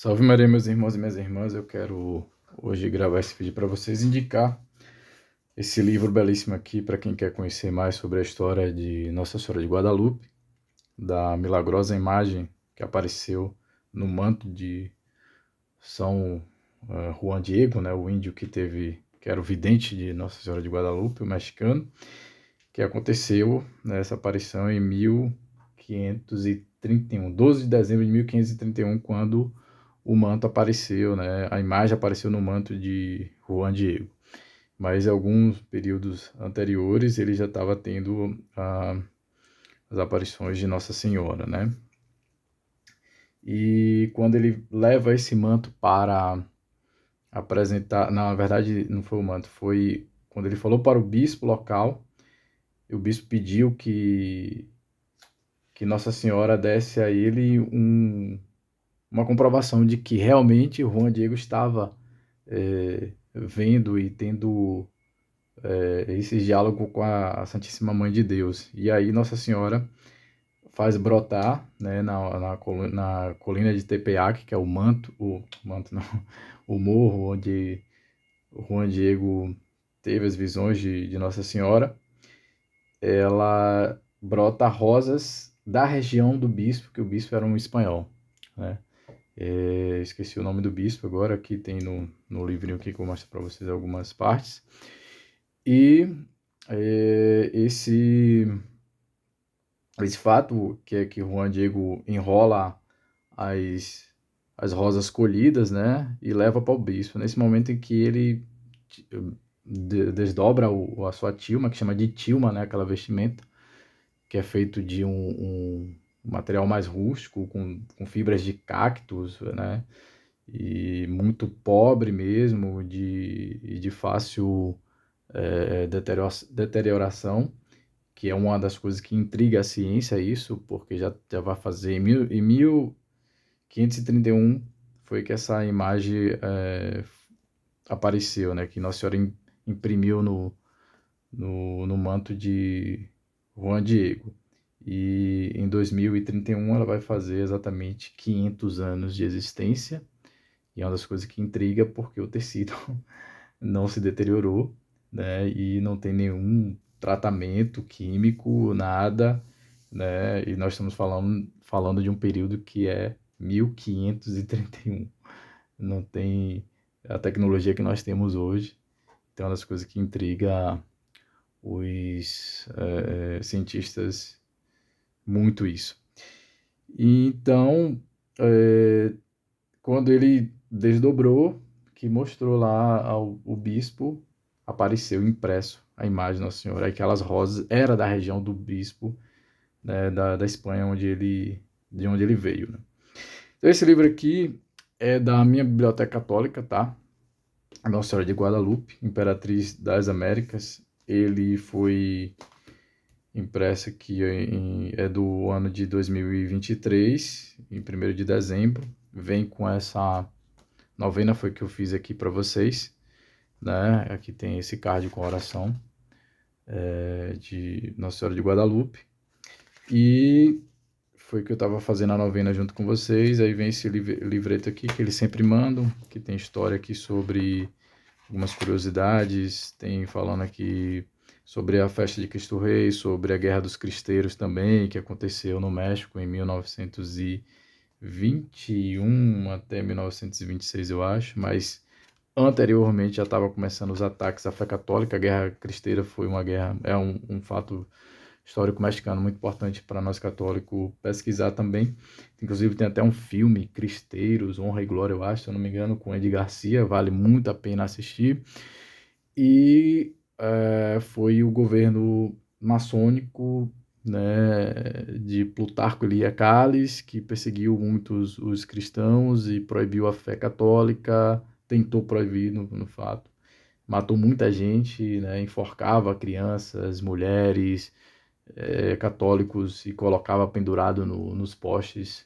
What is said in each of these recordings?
Salve Maria, meus irmãos e minhas irmãs. Eu quero hoje gravar esse vídeo para vocês, indicar esse livro belíssimo aqui para quem quer conhecer mais sobre a história de Nossa Senhora de Guadalupe, da milagrosa imagem que apareceu no manto de São Juan Diego, né, o índio que era o vidente de Nossa Senhora de Guadalupe, o mexicano, que aconteceu nessa aparição em 1531, 12 de dezembro de 1531, quando o manto apareceu, né? A imagem apareceu no manto de Juan Diego. Mas em alguns períodos anteriores ele já estava tendo as aparições de Nossa Senhora, né? E quando ele leva esse manto para apresentar, na verdade não foi o manto, foi quando ele falou para o bispo local, e o bispo pediu que Nossa Senhora desse a ele uma comprovação de que realmente Juan Diego estava vendo e tendo esse diálogo com a Santíssima Mãe de Deus. E aí Nossa Senhora faz brotar, né, na colina de Tepeac, que é o manto não, o morro onde Juan Diego teve as visões de Nossa Senhora. Ela brota rosas da região do bispo, que o bispo era um espanhol, né? Esqueci o nome do bispo agora, aqui tem no livrinho aqui que eu vou mostrar para vocês algumas partes. E esse fato que é que Juan Diego enrola as rosas colhidas, né, e leva para o bispo. Nesse momento em que ele desdobra a sua tilma, que chama de tilma, né, aquela vestimenta, que é feito de um material mais rústico, com fibras de cactos, né, e muito pobre mesmo, de fácil deterioração, que é uma das coisas que intriga a ciência, isso, porque já vai fazer em 1531 foi que essa imagem apareceu, né, que Nossa Senhora imprimiu no manto de Juan Diego. E em 2031 ela vai fazer exatamente 500 anos de existência, e é uma das coisas que intriga porque o tecido não se deteriorou, né, e não tem nenhum tratamento químico, nada, né, e nós estamos falando de um período que é 1531. Não tem a tecnologia que nós temos hoje. Então, é uma das coisas que intriga os cientistas muito isso. E então, quando ele desdobrou, que mostrou lá o bispo, apareceu impresso a imagem de Nossa Senhora. Aquelas rosas era da região do bispo, né, da Espanha, de onde ele veio, né? Então, esse livro aqui é da minha biblioteca católica, tá? A Nossa Senhora de Guadalupe, Imperatriz das Américas. Ele foi impresso aqui é do ano de 2023, em 1º de dezembro. Vem com essa novena, foi que eu fiz aqui para vocês, né? Aqui tem esse card com oração de Nossa Senhora de Guadalupe. E foi que eu estava fazendo a novena junto com vocês. Aí vem esse livreto aqui que eles sempre mandam, que tem história aqui sobre algumas curiosidades, tem falando aqui sobre a festa de Cristo Rei, sobre a Guerra dos Cristeiros também, que aconteceu no México em 1921 até 1926, eu acho, mas anteriormente já estava começando os ataques à fé católica. A Guerra Cristeira foi uma guerra, é um fato histórico mexicano muito importante para nós católicos pesquisar também. Inclusive tem até um filme, Cristeiros, Honra e Glória, eu acho, se eu não me engano, com Eddie Garcia, vale muito a pena assistir. E foi o governo maçônico, né, de Plutarco Elia Calles, que perseguiu muitos os cristãos e proibiu a fé católica, tentou proibir no fato. Matou muita gente, né, enforcava crianças, mulheres, católicos, e colocava pendurado nos postes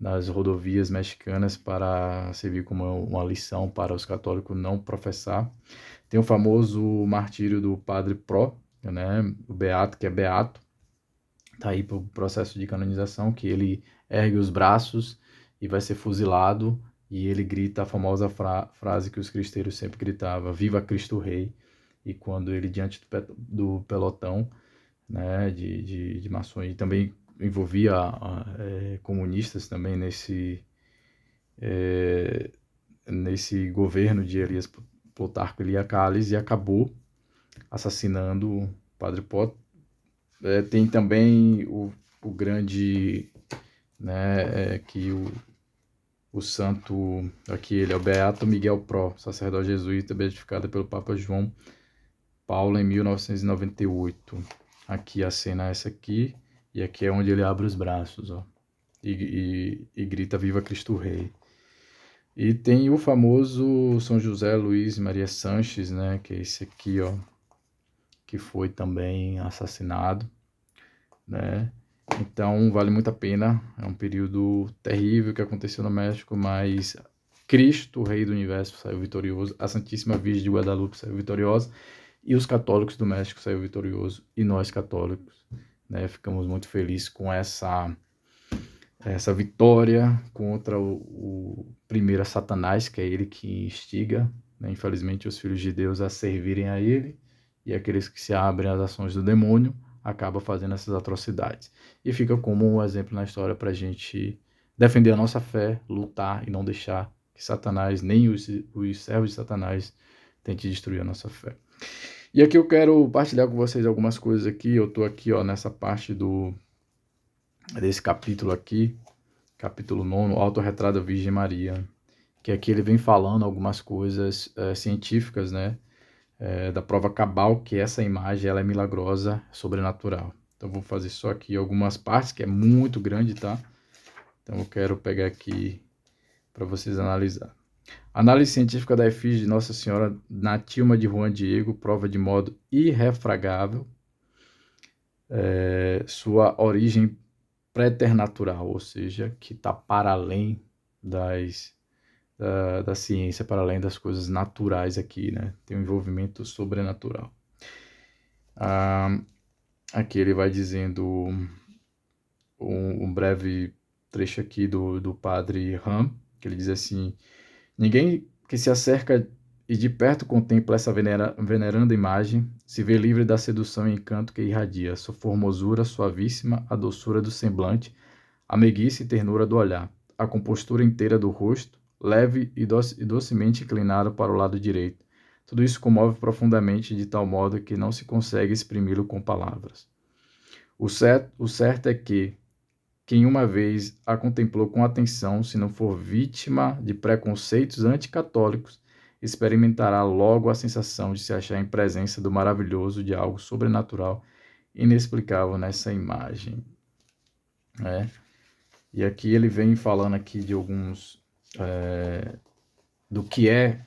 nas rodovias mexicanas para servir como uma lição para os católicos não professar. Tem o famoso martírio do Padre Pro, né, o Beato, que é beato, está aí para o processo de canonização, que ele ergue os braços e vai ser fuzilado, e ele grita a famosa frase que os cristeiros sempre gritavam: Viva Cristo Rei! E quando ele, diante do pelotão, né, de maçons, e também envolvia comunistas também nesse governo de Elias Plutarco Eliacales, e acabou assassinando o Padre Pio. Tem também o grande, né, que o santo, aqui ele é o Beato Miguel Pro, sacerdote jesuíta, beatificado pelo Papa João Paulo em 1998. Aqui a cena é essa aqui, e aqui é onde ele abre os braços, ó, e grita Viva Cristo Rei. E tem o famoso São José Luiz Maria Sanches, né, que é esse aqui, ó, que foi também assassinado, né? Então vale muito a pena, é um período terrível que aconteceu no México, mas Cristo, o Rei do Universo, saiu vitorioso, a Santíssima Virgem de Guadalupe saiu vitoriosa, e os católicos do México saiu vitorioso, e nós católicos, né, ficamos muito felizes com essa vitória contra o primeiro Satanás, que é ele que instiga, né, infelizmente, os filhos de Deus a servirem a ele, e aqueles que se abrem às ações do demônio acabam fazendo essas atrocidades. E fica como um exemplo na história para a gente defender a nossa fé, lutar e não deixar que Satanás, nem os servos de Satanás, tente destruir a nossa fé. E aqui eu quero partilhar com vocês algumas coisas aqui. Eu estou aqui, ó, nessa parte desse capítulo aqui, capítulo 9, Autorretrato da Virgem Maria, que aqui ele vem falando algumas coisas científicas, né, da prova cabal, que essa imagem ela é milagrosa, sobrenatural. Então vou fazer só aqui algumas partes, que é muito grande, tá? Então eu quero pegar aqui para vocês analisar. Análise científica da efígie de Nossa Senhora na tilma de Juan Diego prova de modo irrefragável sua origem preternatural, ou seja, que está para além da ciência, para além das coisas naturais aqui, né? Tem um envolvimento sobrenatural. Aqui ele vai dizendo um breve trecho aqui do padre Ram, que ele diz assim: ninguém que se acerca e de perto contempla essa veneranda imagem se vê livre da sedução e encanto que irradia, sua formosura suavíssima, a doçura do semblante, a meiguice e ternura do olhar, a compostura inteira do rosto, leve e docemente inclinada para o lado direito. Tudo isso comove profundamente de tal modo que não se consegue exprimi-lo com palavras. O certo é que quem uma vez a contemplou com atenção, se não for vítima de preconceitos anticatólicos, experimentará logo a sensação de se achar em presença do maravilhoso, de algo sobrenatural, inexplicável nessa imagem. E aqui ele vem falando aqui de alguns do que é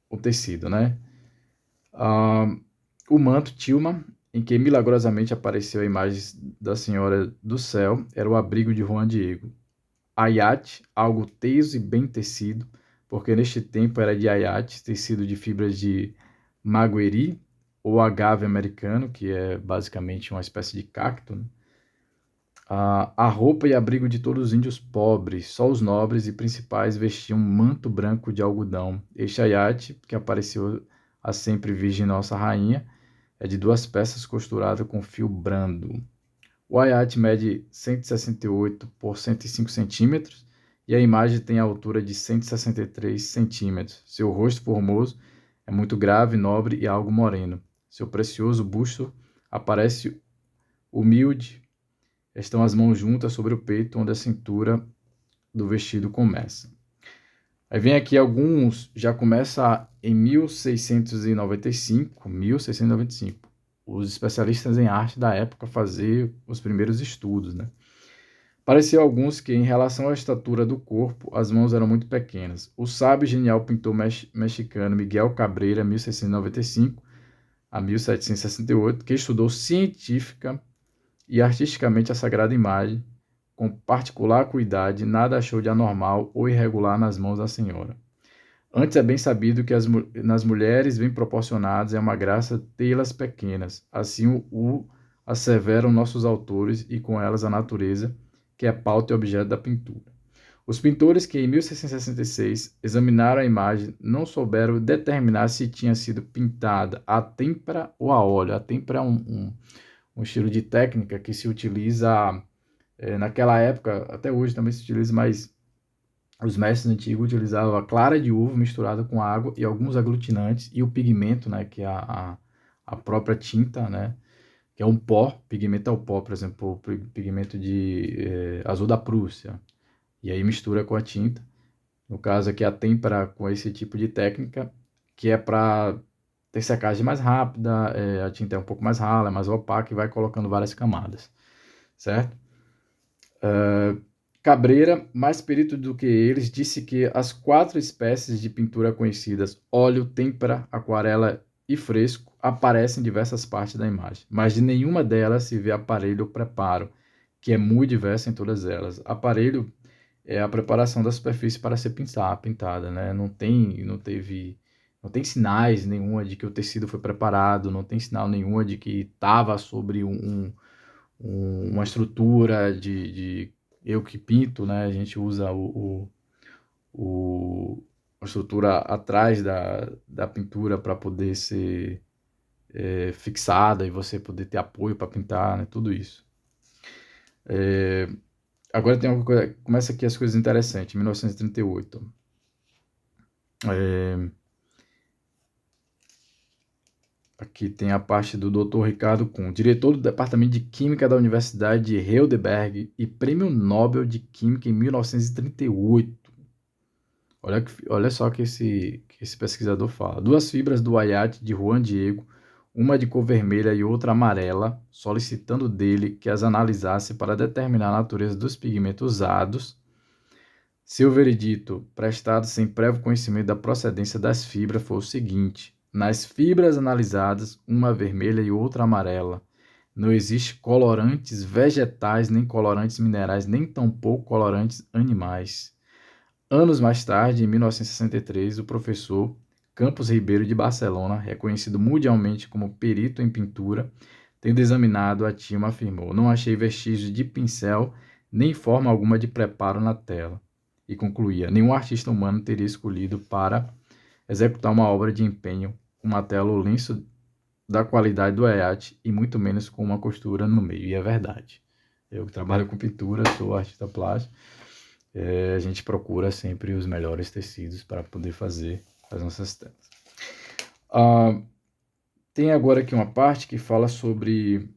o tecido, né? O manto tilma, em que milagrosamente apareceu a imagem da Senhora do Céu, era o abrigo de Juan Diego. Ayate, algo teso e bem tecido, porque neste tempo era de ayate, tecido de fibras de magueri, ou agave americano, que é basicamente uma espécie de cacto, né? A roupa e abrigo de todos os índios pobres, só os nobres e principais vestiam um manto branco de algodão. Este ayate, que apareceu a sempre Virgem Nossa Rainha, é de 2 peças costuradas com fio brando. O ayate mede 168 por 105 centímetros e a imagem tem a altura de 163 centímetros. Seu rosto formoso é muito grave, nobre e algo moreno. Seu precioso busto aparece humilde. Estão as mãos juntas sobre o peito, onde a cintura do vestido começa. Aí vem aqui alguns, já começa em 1695, os especialistas em arte da época fazer os primeiros estudos, né? Pareceu a alguns que, em relação à estatura do corpo, as mãos eram muito pequenas. O sábio e genial pintor mexicano Miguel Cabrera, 1695 a 1768, que estudou científica e artisticamente a sagrada imagem, com particular cuidado, nada achou de anormal ou irregular nas mãos da senhora. Antes é bem sabido que nas mulheres bem proporcionadas é uma graça tê-las pequenas, assim o asseveram nossos autores e com elas a natureza, que é pauta e objeto da pintura. Os pintores que, em 1666, examinaram a imagem não souberam determinar se tinha sido pintada a têmpera ou a óleo. A têmpera é um estilo de técnica que se utiliza naquela época, até hoje também se utiliza, mas os mestres antigos utilizavam a clara de uva misturada com água e alguns aglutinantes e o pigmento, né, que é a própria tinta, né, que é um pó, pigmento é o pó, por exemplo, o pigmento de azul da Prússia, e aí mistura com a tinta. No caso aqui, a têmpera com esse tipo de técnica, que é para ter secagem mais rápida, a tinta é um pouco mais rala, é mais opaca e vai colocando várias camadas, certo? Cabreira, mais perito do que eles, disse que as 4 espécies de pintura conhecidas, óleo, têmpera, aquarela e fresco, aparecem em diversas partes da imagem, mas de nenhuma delas se vê aparelho ou preparo, que é muito diverso em todas elas. Aparelho é a preparação da superfície para ser pintada, né? Não tem sinais nenhuma de que o tecido foi preparado, não tem sinal nenhuma de que estava sobre uma estrutura de eu que pinto, né? A gente usa a estrutura atrás da pintura para poder ser fixada e você poder ter apoio para pintar, né? Tudo isso. Agora tem uma coisa, começa aqui as coisas interessantes, 1938. Aqui tem a parte do Dr. Ricardo Kuhn, diretor do Departamento de Química da Universidade de Heidelberg e Prêmio Nobel de Química em 1938. Olha só que esse pesquisador fala. 2 fibras do aiate de Juan Diego, uma de cor vermelha e outra amarela, solicitando dele que as analisasse para determinar a natureza dos pigmentos usados. Seu veredito, prestado sem prévio conhecimento da procedência das fibras, foi o seguinte: nas fibras analisadas, uma vermelha e outra amarela, não existe colorantes vegetais, nem colorantes minerais, nem tampouco colorantes animais. Anos mais tarde, em 1963, o professor Campos Ribeiro de Barcelona, reconhecido mundialmente como perito em pintura, tendo examinado a tinta, afirmou: não achei vestígios de pincel nem forma alguma de preparo na tela. E concluía: nenhum artista humano teria escolhido para executar uma obra de empenho com uma tela ou lenço da qualidade do aiate e muito menos com uma costura no meio. E é verdade. Eu que trabalho com pintura, sou artista plástico, a gente procura sempre os melhores tecidos para poder fazer as nossas telas. Tem agora aqui uma parte que fala sobre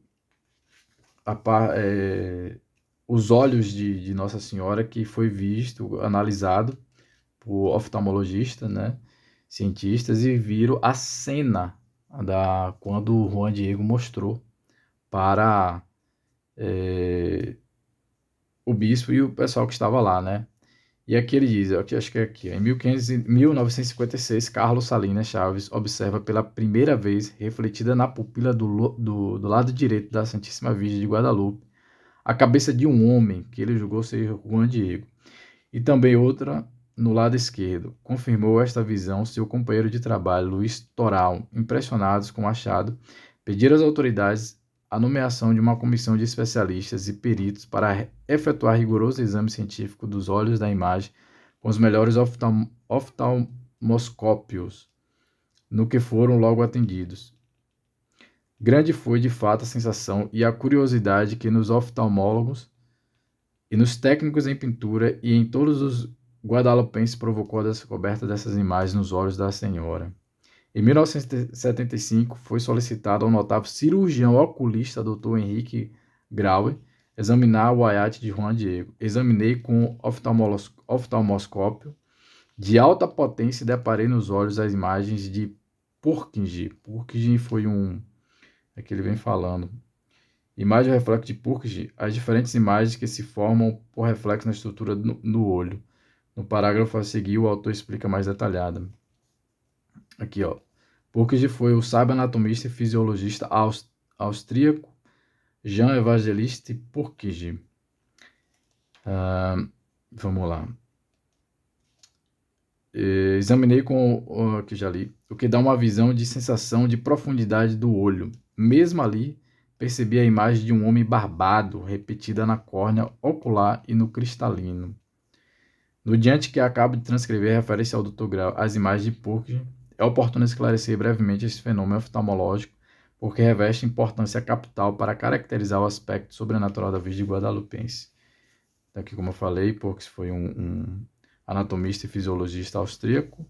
os olhos de Nossa Senhora, que foi visto, analisado por oftalmologista, né, cientistas, e viram a cena quando o Juan Diego mostrou para o bispo e o pessoal que estava lá, né? E aqui ele diz, acho que é aqui, em 1956, Carlos Salinas Chaves observa pela primeira vez, refletida na pupila do lado direito da Santíssima Virgem de Guadalupe, a cabeça de um homem que ele julgou ser Juan Diego, e também outra no lado esquerdo. Confirmou esta visão seu companheiro de trabalho, Luiz Toral. Impressionados com o achado, pediram às autoridades a nomeação de uma comissão de especialistas e peritos para efetuar rigoroso exame científico dos olhos da imagem com os melhores oftalmoscópios, no que foram logo atendidos. Grande foi, de fato, a sensação e a curiosidade que nos oftalmólogos e nos técnicos em pintura e em todos os guadalupenses provocou a descoberta dessas imagens nos olhos da senhora. Em 1975, foi solicitado ao notável cirurgião oculista Dr. Henrique Grauer examinar o aiate de Juan Diego. Examinei com oftalmoscópio de alta potência e deparei nos olhos as imagens de Purkinje. Purkinje foi é que ele vem falando. Imagem reflexo de Purkinje, as diferentes imagens que se formam por reflexo na estrutura no olho. No parágrafo a seguir, o autor explica mais detalhado. Aqui, ó. Purkinje foi o sábio anatomista e fisiologista austríaco Jean Evangeliste Purkinje. Vamos lá. Examinei que já li, o que dá uma visão de sensação de profundidade do olho. Mesmo ali, percebi a imagem de um homem barbado, repetida na córnea ocular e no cristalino. No diante que acabo de transcrever refere-se ao Dr. Grau, as imagens de Purkinje. É oportuno esclarecer brevemente esse fenômeno oftalmológico, porque reveste importância capital para caracterizar o aspecto sobrenatural da Virgem Guadalupense. Então, aqui, como eu falei, Purkinje foi um anatomista e fisiologista austríaco,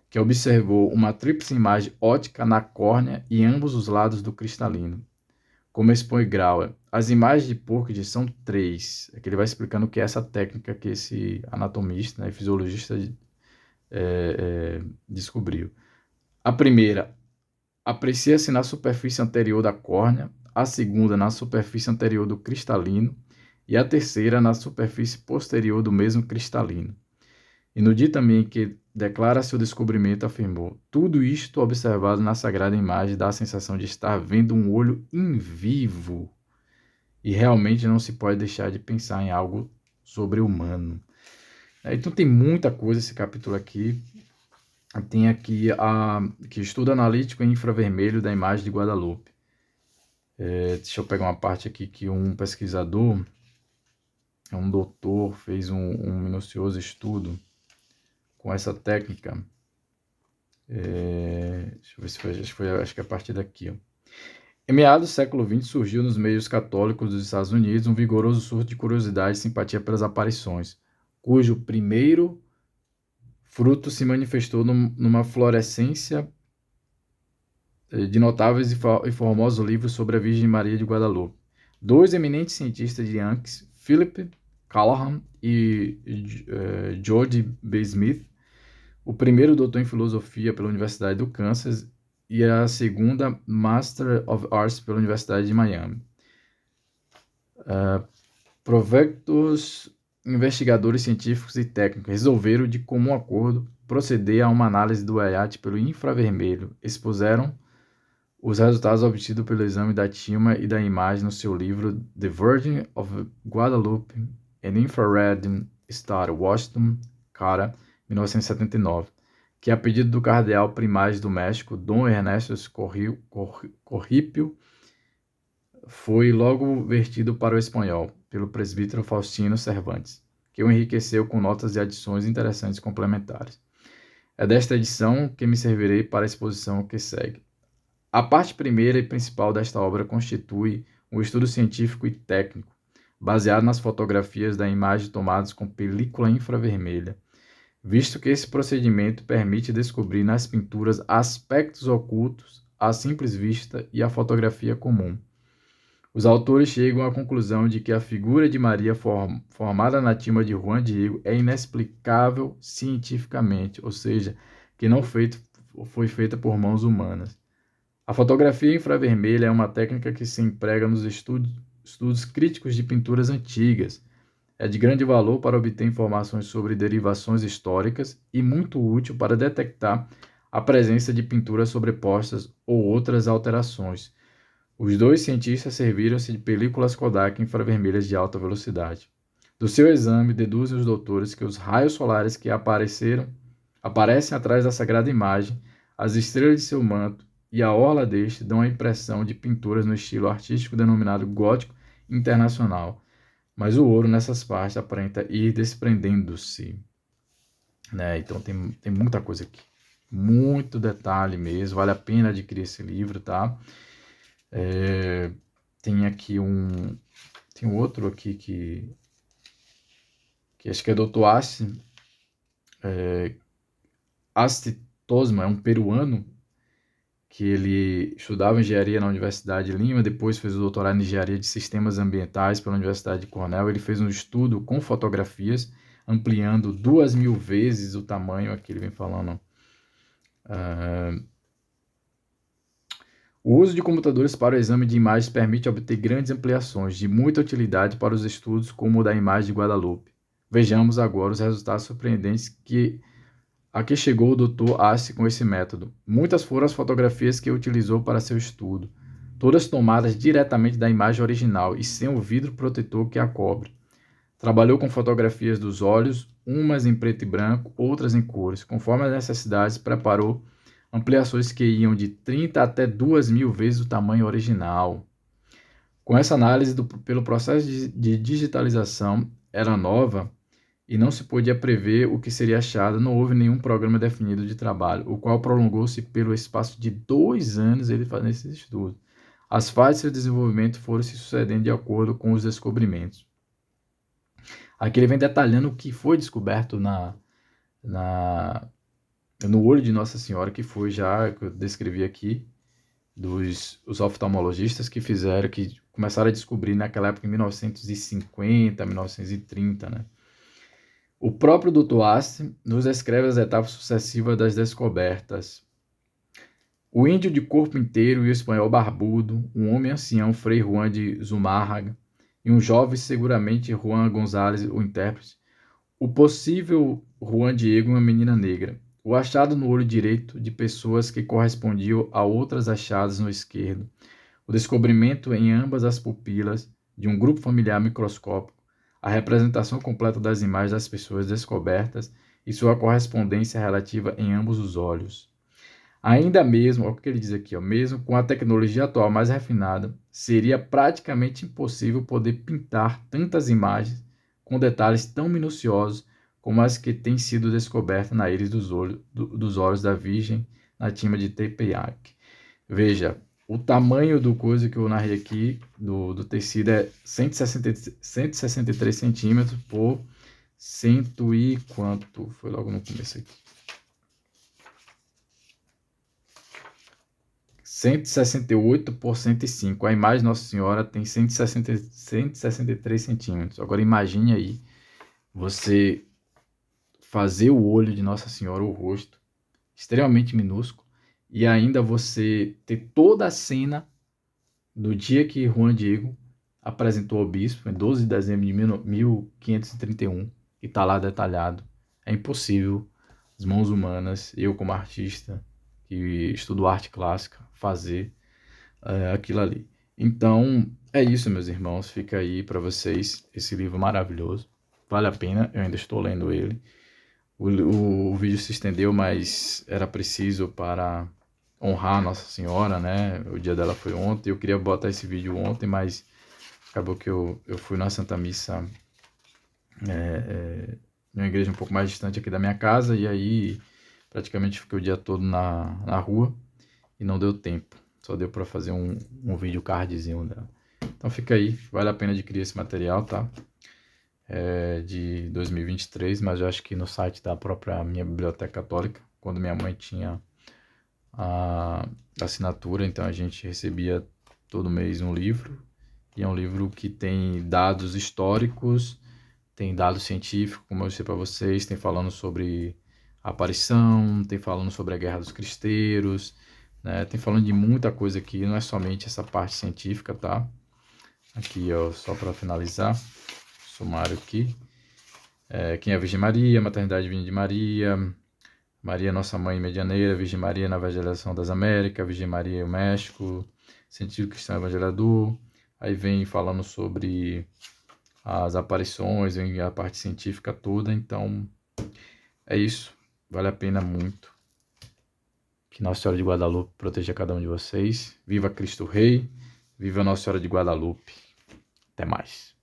que observou uma tríplice imagem óptica na córnea e ambos os lados do cristalino. Como expõe Grauer, as imagens de Purkinje são 3. Aqui ele vai explicando o que é essa técnica que esse anatomista, né, e fisiologista descobriu. A primeira, aprecia-se na superfície anterior da córnea, a segunda na superfície anterior do cristalino e a terceira na superfície posterior do mesmo cristalino. E no dia também que declara seu descobrimento, afirmou: tudo isto observado na sagrada imagem dá a sensação de estar vendo um olho em vivo. E realmente não se pode deixar de pensar em algo sobre-humano. Então tem muita coisa esse capítulo aqui. Tem aqui que estudo analítico em infravermelho da imagem de Guadalupe. Deixa eu pegar uma parte aqui que um pesquisador, um doutor, fez um minucioso estudo com essa técnica. Deixa eu ver se foi, acho que é a partir daqui. Ó. Em meados do século XX, surgiu nos meios católicos dos Estados Unidos um vigoroso surto de curiosidade e simpatia pelas aparições, cujo primeiro fruto se manifestou numa florescência de notáveis e formosos livros sobre a Virgem Maria de Guadalupe. 2 eminentes cientistas de Yankees, Philip Callahan e George B. Smith, o primeiro doutor em filosofia pela Universidade do Kansas e a segunda Master of Arts pela Universidade de Miami. Provectos investigadores científicos e técnicos resolveram de comum acordo proceder a uma análise do EIAT pelo infravermelho. Expuseram os resultados obtidos pelo exame da tilma e da imagem no seu livro The Virgin of Guadalupe and Infrared Star, Washington, Cara, 1979, que a pedido do cardeal primaz do México, Dom Ernesto Corripio, foi logo vertido para o espanhol, pelo presbítero Faustino Cervantes, que o enriqueceu com notas e adições interessantes complementares. É desta edição que me servirei para a exposição que segue. A parte primeira e principal desta obra constitui um estudo científico e técnico, baseado nas fotografias da imagem tomadas com película infravermelha, visto que esse procedimento permite descobrir nas pinturas aspectos ocultos à simples vista e à fotografia comum. Os autores chegam à conclusão de que a figura de Maria formada na tilma de Juan Diego é inexplicável cientificamente, ou seja, que não foi feita por mãos humanas. A fotografia infravermelha é uma técnica que se emprega nos estudos críticos de pinturas antigas. É de grande valor para obter informações sobre derivações históricas e muito útil para detectar a presença de pinturas sobrepostas ou outras alterações. Os 2 cientistas serviram-se de películas Kodak infravermelhas de alta velocidade. Do seu exame, deduzem os doutores que os raios solares que aparecem atrás da sagrada imagem, as estrelas de seu manto e a orla deste dão a impressão de pinturas no estilo artístico denominado gótico internacional, mas o ouro nessas partes aparenta ir desprendendo-se. Né? Então tem muita coisa aqui, muito detalhe mesmo, vale a pena adquirir esse livro, tá? Tem aqui tem um outro aqui que acho que é Dr. Asti Tosma, é um peruano que ele estudava engenharia na Universidade de Lima, depois fez o doutorado em engenharia de sistemas ambientais pela Universidade de Cornell. Ele fez um estudo com fotografias, ampliando 2.000 vezes o tamanho, aqui ele vem falando. O uso de computadores para o exame de imagens permite obter grandes ampliações, de muita utilidade para os estudos como o da imagem de Guadalupe. Vejamos agora os resultados surpreendentes a que chegou o Dr. Asti com esse método. Muitas foram as fotografias que utilizou para seu estudo, todas tomadas diretamente da imagem original e sem o vidro protetor que a cobre. Trabalhou com fotografias dos olhos, umas em preto e branco, outras em cores. Conforme as necessidades, preparou ampliações que iam de 30 até 2.000 vezes o tamanho original. Com essa análise pelo processo de digitalização era nova e não se podia prever o que seria achado, não houve nenhum programa definido de trabalho, o qual prolongou-se pelo espaço de 2 anos ele fazendo esses estudos. As fases de seu desenvolvimento foram se sucedendo de acordo com os descobrimentos. Aqui ele vem detalhando o que foi descoberto no olho de Nossa Senhora, que foi já, que eu descrevi aqui, os oftalmologistas que começaram a descobrir naquela época, em 1950, 1930, né? O próprio Dr. Astre nos descreve as etapas sucessivas das descobertas. O índio de corpo inteiro e o espanhol barbudo, um homem ancião, Frei Juan de Zumárraga, e um jovem, seguramente Juan González, o intérprete. O possível Juan Diego e uma menina negra. O achado no olho direito de pessoas que correspondiam a outras achadas no esquerdo. O descobrimento em ambas as pupilas de um grupo familiar microscópico. A representação completa das imagens das pessoas descobertas e sua correspondência relativa em ambos os olhos. Ainda mesmo, olha o que ele diz aqui, mesmo com a tecnologia atual mais refinada, seria praticamente impossível poder pintar tantas imagens com detalhes tão minuciosos como as que têm sido descobertas na íris dos olhos da Virgem na tima de Tepeyac. Veja, o tamanho do coisa que eu narrei aqui, do tecido, é 163 centímetros por cento e quanto? Foi logo no começo aqui. 168 por 105. A imagem de Nossa Senhora tem 163 centímetros. Agora imagine aí, você fazer o olho de Nossa Senhora, o rosto, extremamente minúsculo, e ainda você ter toda a cena do dia que Juan Diego apresentou ao bispo, em 12 de dezembro de 1531, e está lá detalhado. É impossível as mãos humanas, eu como artista, que estudo arte clássica, fazer aquilo ali. Então, é isso, meus irmãos. Fica aí para vocês esse livro maravilhoso. Vale a pena, eu ainda estou lendo ele. O vídeo se estendeu, mas era preciso para honrar Nossa Senhora, né? O dia dela foi ontem. Eu queria botar esse vídeo ontem, mas acabou que eu fui na Santa Missa numa igreja um pouco mais distante aqui da minha casa, e aí praticamente fiquei o dia todo na rua e não deu tempo. Só deu para fazer um vídeo cardzinho dela. Então fica aí, vale a pena adquirir esse material, tá? De 2023, mas eu acho que no site da própria minha biblioteca católica, quando minha mãe tinha a assinatura, então a gente recebia todo mês um livro, e é um livro que tem dados históricos, tem dados científicos, como eu disse para vocês, tem falando sobre a aparição, tem falando sobre a Guerra dos Cristeiros, né? Tem falando de muita coisa aqui, não é somente essa parte científica, tá? Aqui, ó, só para finalizar, sumário aqui. Quem é a Virgem Maria, Maternidade Divina de Maria, Maria Nossa Mãe Medianeira, Virgem Maria na Evangelização das Américas, Virgem Maria e o México, Sentido Cristão Evangelizador. Aí vem falando sobre as aparições, vem a parte científica toda. Então, é isso. Vale a pena muito. Que Nossa Senhora de Guadalupe proteja cada um de vocês. Viva Cristo Rei. Viva Nossa Senhora de Guadalupe. Até mais.